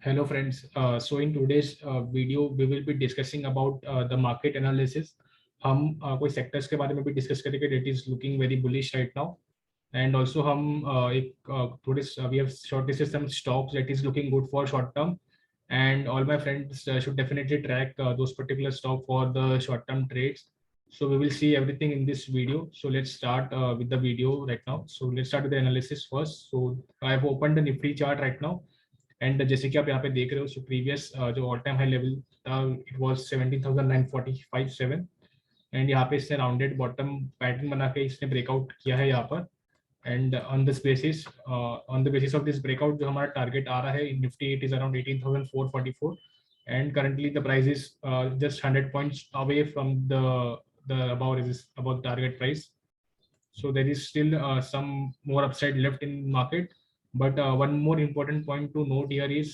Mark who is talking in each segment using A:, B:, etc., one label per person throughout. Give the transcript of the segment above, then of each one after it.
A: Hello friends. So in today's video, we will be discussing about the market analysis. हम कोई sectors के बारे में भी discuss करेंगे that is looking very bullish right now. And also हम एक थोड़े we have shortlisted some stocks that is looking good for short term. And all my friends should definitely track those particular stock for the short term trades. So we will see everything in this video. So let's start with the video right now. So let's start with the analysis first. So I have opened the Nifty chart right now. And जैसे कि आप यहाँ पे देख रहे हो so previous जो all time high level था इट वाज 17,945.7 एंड यहाँ पे इसने राउंडेड बॉटम पैटर्न बना के इसने ब्रेकआउट किया है यहाँ पर and on the basis of this breakout जो हमारा टारगेट आ रहा है in Nifty it is around 18,444 and currently the price is just 100 points away from the about target price. So there is still some more upside left in market. But one more important point to note here is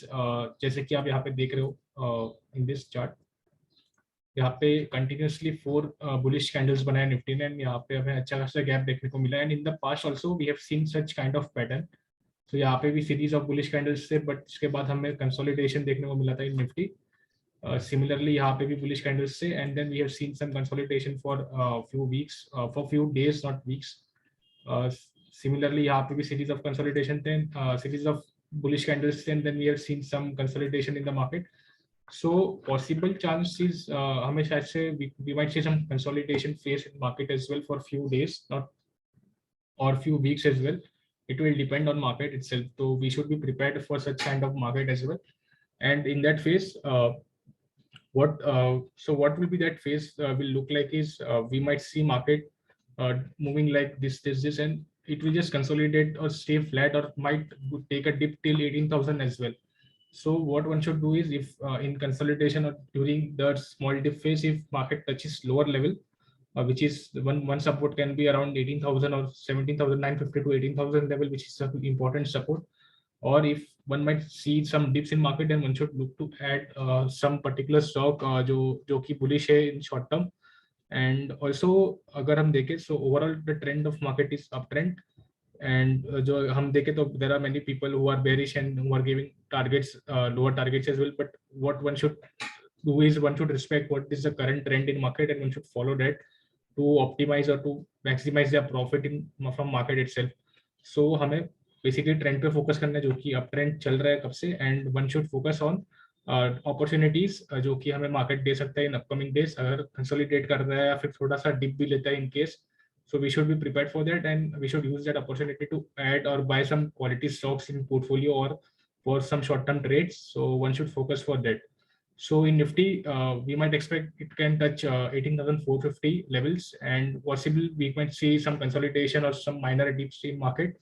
A: जैसे कि आप यहाँ पे देख रहे हो in this chart, यहाँ पे continuously 4 bullish candles बनाए निफ्टी ने. यहाँ पे हमें अच्छा खासा गैप देखने को मिला and in the past also we have seen such kind of pattern. तो यहाँ पे भी सीरीज ऑफ बुलिश कैंडल्स से बट इसके बाद हमें कंसोलिडेशन देखने को मिला था इन निफ्टी. Similarly यहाँ पे भी bullish candles से and then we have seen some consolidation for few weeks, for few days, not weeks. Similarly यहाँ पे भी series of consolidation थे, series of bullish candles थे and then we have seen some consolidation in the market. So possible chances हमें शायद से we might see some consolidation phase in market as well for few days, not or few weeks as well. It will depend on market itself. So we should be prepared for such kind of market as well. And in that phase, what will be that phase will look like is we might see market moving like this and it will just consolidate or stay flat or might take a dip till 18,000 as well. So what one should do is if in consolidation or during the small dip phase, if market touches lower level, which is one support can be around 18,000 or 17,950 to 18,000 level, which is an important support. Or if one might see some dips in market, then one should look to add some particular stock जो कि bullish है in short term. And also अगर हम देखें so overall the trend of market is uptrend. And जो हम देखें तो there are many people who are bearish and who are giving targets, lower targets as well. But what one should do is one should respect what is the current trend in market and one should follow that to optimize or to maximize their profit in from market itself. So हमें basically trend पे focus करना है जो कि up trend चल रहा है कब से and one should focus on opportunities जो कि हमें मार्केट दे सकता है इन अपकमिंग डेज अगर कंसोलिडेट कर रहा है या फिर थोड़ा सा डिप भी लेता है in case. So we should be prepared for that and we should use that opportunity to add or buy some quality stocks in portfolio or for some short-term trades. So one should focus for that. So in Nifty, we might expect it can touch 18,450 levels and possibly we might see some consolidation or some minor dips in market.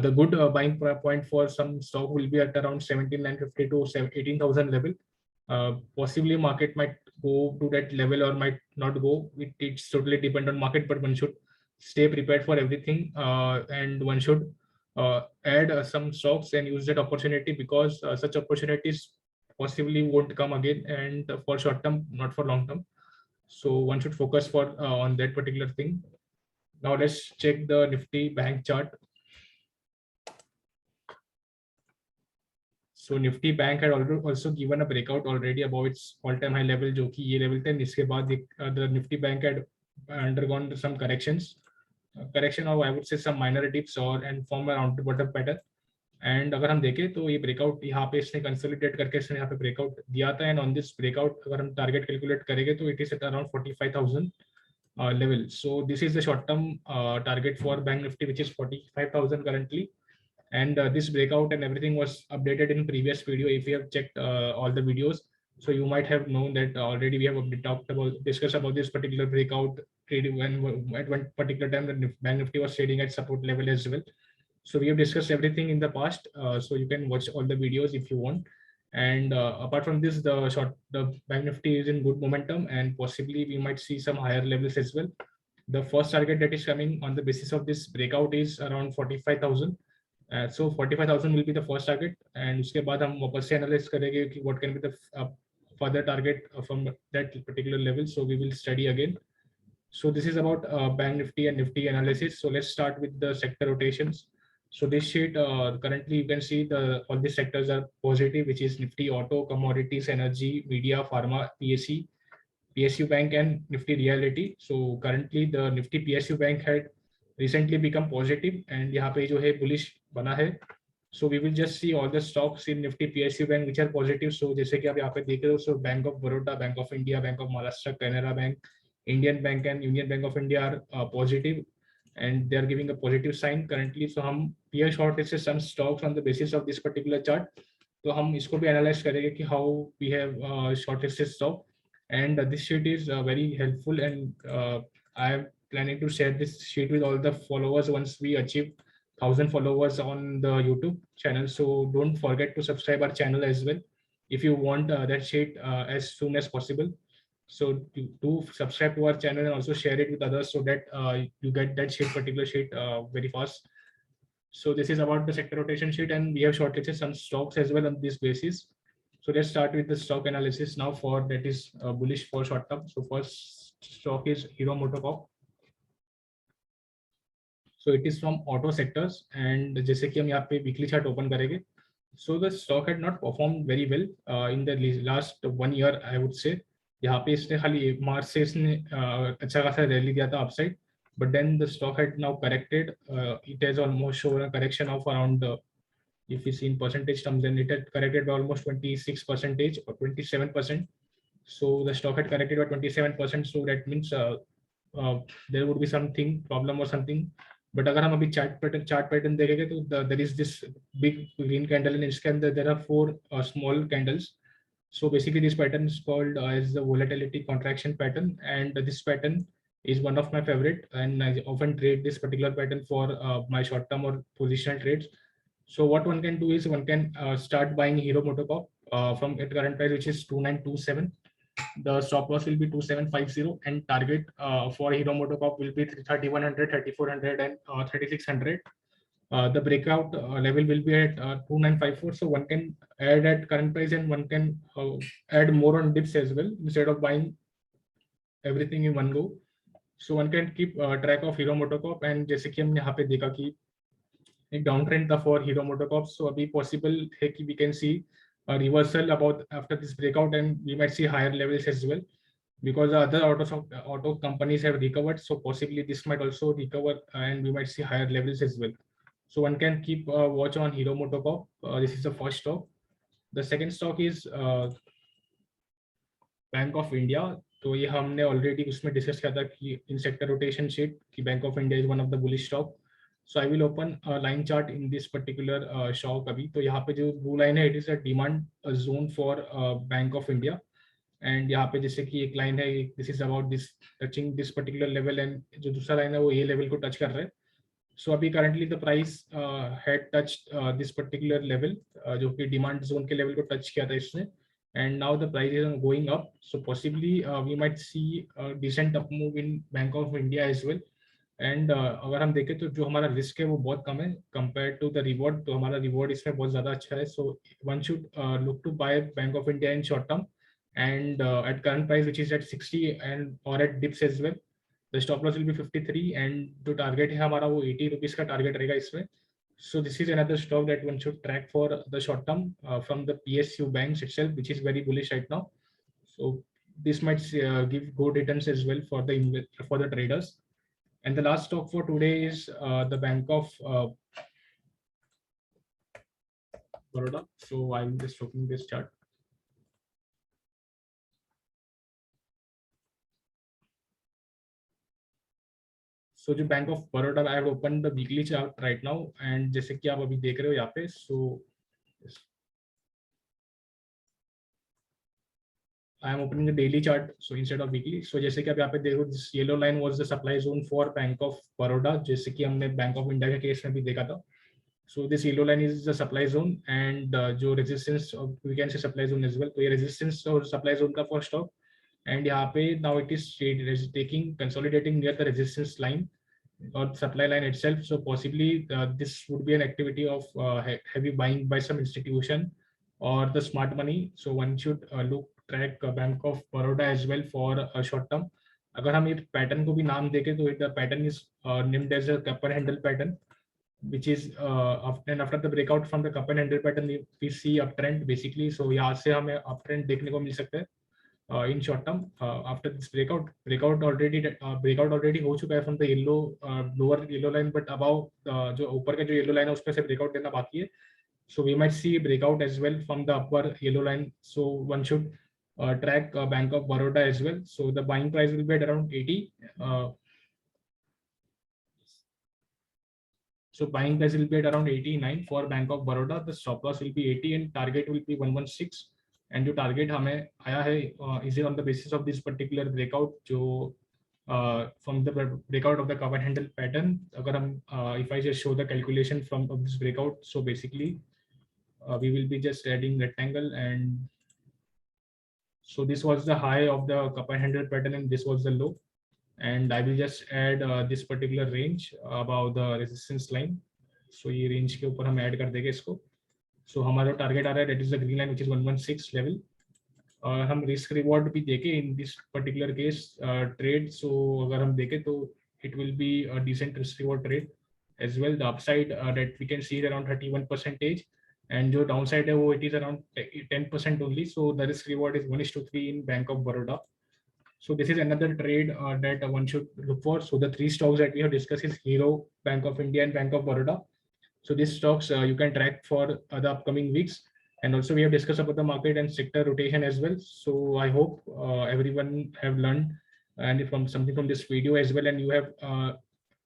A: The good buying point for some stock will be at around 17,950 to 18,000 level. Possibly market might go to that level or might not go. It's totally depend on market, but one should stay prepared for everything and one should add some stocks and use that opportunity because such opportunities possibly won't come again and for short term, not for long term. So one should focus for on that particular thing. Now let's check the Nifty bank chart. So Nifty Bank had also given a breakout already above its all-time high level, जो कि ये level थे. इसके बाद the Nifty Bank had undergone some corrections, correction or I would say some minor dips or and form a round bottom pattern. And अगर हम देखें तो ये breakout यहाँ पे इसने consolidate करके इसने यहाँ पे breakout दिया था and on this breakout अगर हम target calculate करेंगे तो it is at around 45,000 level. So this is the short-term target for Bank Nifty, which is 45,000 currently. And this breakout and everything was updated in previous video if you have checked all the videos. So you might have known that already we have discussed about this particular breakout trading when at one particular time the Bank Nifty was trading at support level as well. So we have discussed everything in the past, so you can watch all the videos if you want. And apart from this, the Bank Nifty is in good momentum and possibly we might see some higher levels as well. The first target that is coming on the basis of this breakout is around 45,000. So 45,000 will be the first target and उसके बाद हम वापस से analyze करेंगे कि what can be the further target from that particular level. So we will study again. So this is about Bank Nifty and Nifty analysis. So let's start with the sector rotations. So this sheet, currently you can see all the sectors are positive, which is Nifty Auto, Commodities, Energy, Media, Pharma, PSU Bank, and Nifty Reality. So currently the Nifty PSU Bank had recently become positive, and यहाँ पे जो है bullish बना है. So we will just see all the stocks in Nifty PSU Bank which are positive. So जैसे कि आप यहाँ पे देख रहे हो, so Bank of Baroda, Bank of India, Bank of Maharashtra, Canara Bank, Indian Bank and Union Bank of India are positive, and they are giving a positive sign currently. So हम peer shortlisted some stocks on the basis of this particular chart. तो हम इसको भी analyze करेंगे कि how we have shortlisted stock, and this sheet is very helpful, and I am planning to share this sheet with all the followers once we achieve 1,000 followers on the YouTube channel. So don't forget to subscribe our channel as well if you want that sheet as soon as possible. So do subscribe to our channel and also share it with others so that you get that particular sheet very fast. So this is about the sector rotation sheet, and we have shortlisted some stocks as well on this basis. So let's start with the stock analysis now for that is bullish for short term. So first stock is Hero MotoCorp. So it is from auto sectors, and जैसे कि हम यहाँ पे weekly chart open करेंगे, so the stock had not performed very well in the last 1 year, I would say. यहाँ पे इसने खाली मार्च से इसने अच्छा खासा रैली दिया था upside, but then the stock had now corrected. It has almost shown a correction of around if you see in percentage terms, then it had corrected by almost 26% or 27%. So the stock had corrected by 27%. So that means there would be something problem or something. But अगर हम अभी chart pattern देखेंगे तो there is this big green candle, and इसके अंदर there are 4 small candles. So basically this pattern is called as the volatility contraction pattern, and this pattern is one of my favorite, and I often trade this particular pattern for my short term or positional trades. So what one can do is one can start buying Hero MotoCorp from its current price, which is 2927. The stop loss will be 2750, and target for Hero MotoCorp will be 3100, 3400, and 3600. The breakout level will be at 2954. So one can add at current price, and one can add more on dips as well instead of buying everything in one go. So one can keep track of Hero MotoCorp, and जैसे कि हमने यहाँ पे देखा कि एक down trend था for Hero MotoCorp. So अभी पॉसिबल है कि we can see reversal about after this breakout, and we might see higher levels as well because other auto companies have recovered, so possibly this might also recover and we might see higher levels as well. So one can keep watch on Hero MotoCorp. This is the first stock. The second stock is bank of India. तो ये हमने already उसमें discuss किया था कि in sector rotation sheet कि bank of India is one of the bullish stock. So I will open line chart in this particular stock अभी. तो यहाँ पे जो ब्लू लाइन है, it is a demand zone for bank of India, and यहाँ पे जैसे कि एक लाइन है, this is about this touching this particular level, and जो दूसरा लाइन है वो ए लेवल को टच कर रहा है. सो अभी currently the price had touched this particular level, जो कि डिमांड जोन के लेवल को टच किया था इसने, and now the price is going up. So possibly we might see a decent up move in Bank of India as well. And अगर हम देखें तो जो हमारा रिस्क है वो बहुत कम है compared to the reward. तो हमारा रिवॉर्ड इसमें बहुत ज़्यादा अच्छा है. So one should look to buy Bank of India in short term, and at current price which is at 60 and or at dips as well. The stop loss will be 53, and जो target है हमारा वो 80 rupees का target रहेगा इसमें. So this is another stock that one should track for the short term from the PSU banks itself, which is very bullish right now. So this might give good returns as well for the traders. And the last stock for today is the Bank of Baroda. So I'm just opening this chart. So जो bank of Baroda, I have open the weekly chart right now, and जैसे कि आप अभी देख रहे हो यहाँ पे, सो I am opening the daily chart, so instead of weekly. So जैसे कि आप यहाँ पे देखो, this yellow line was the supply zone for Bank of Baroda, जैसे कि हमने बैंक ऑफ इंडिया के केस में भी देखा था. So this yellow line is the supply zone, and जो resistance we can say supply zone as well. तो ये resistance और supply zone का first stock, and यहाँ पे now it is consolidating near the resistance line or supply line itself. So possibly this would be an activity of heavy buying by some institution or the smart money. So one should track Bank of Baroda as well for a short term. अगर हम इस pattern को भी नाम देखें तो the pattern is named as a upper handle pattern. which is after the breakout from the cup and handle pattern, we see uptrend basically. So यहाँ से हमें uptrend देखने को मिल सकता है in short term after this breakout already हो चुका है from the lower yellow line, but above जो ऊपर का जो yellow line है उसमें से breakout देना बाकी है. So we might see breakout as well from the upper yellow line. So one should track Bank of Baroda as well. So the buying price will be at around 80. So buying price will be at around 89 for Bank of Baroda. The stop loss will be 80 and target will be 116. And जो target हमें आया है is on the basis of this particular breakout जो from the breakout of the cover handle pattern. अगर हम if I just show the calculation from of this breakout, so basically we will be just adding rectangle, and so this was the high of the cup and handle pattern and this was the low. And I will just add this particular range above the resistance line. So ये range के ऊपर हम add कर देंगे इसको. So हमारा target आ रहा है that is the green line which is 116 level. हम risk reward भी देखें in this particular case trade. So अगर हम देखें तो it will be a decent risk reward trade as well. The upside that we can see is around 31%, and जो downside है वो it is around 10% only. So the risk reward is 1:3 in Bank of Baroda. So this is another trade that one should look for. So the three stocks that we have discussed is Hero, Bank of India, and Bank of Baroda. So these stocks you can track for the upcoming weeks. And also we have discussed about the market and sector rotation as well. So I hope everyone have learned and from something from this video as well, and you have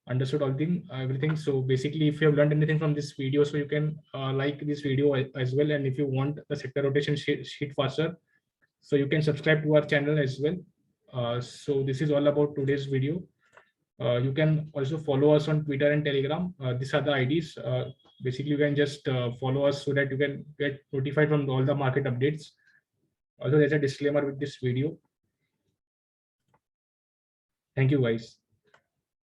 A: understood everything. So basically, if you have learned anything from this video, so you can like this video as well. And if you want the sector rotation sheet faster, so you can subscribe to our channel as well. So this is all about today's video. You can also follow us on Twitter and Telegram. These are the IDs. Basically, you can just follow us so that you can get notified from all the market updates. Also, there's a disclaimer with this video. Thank you, guys.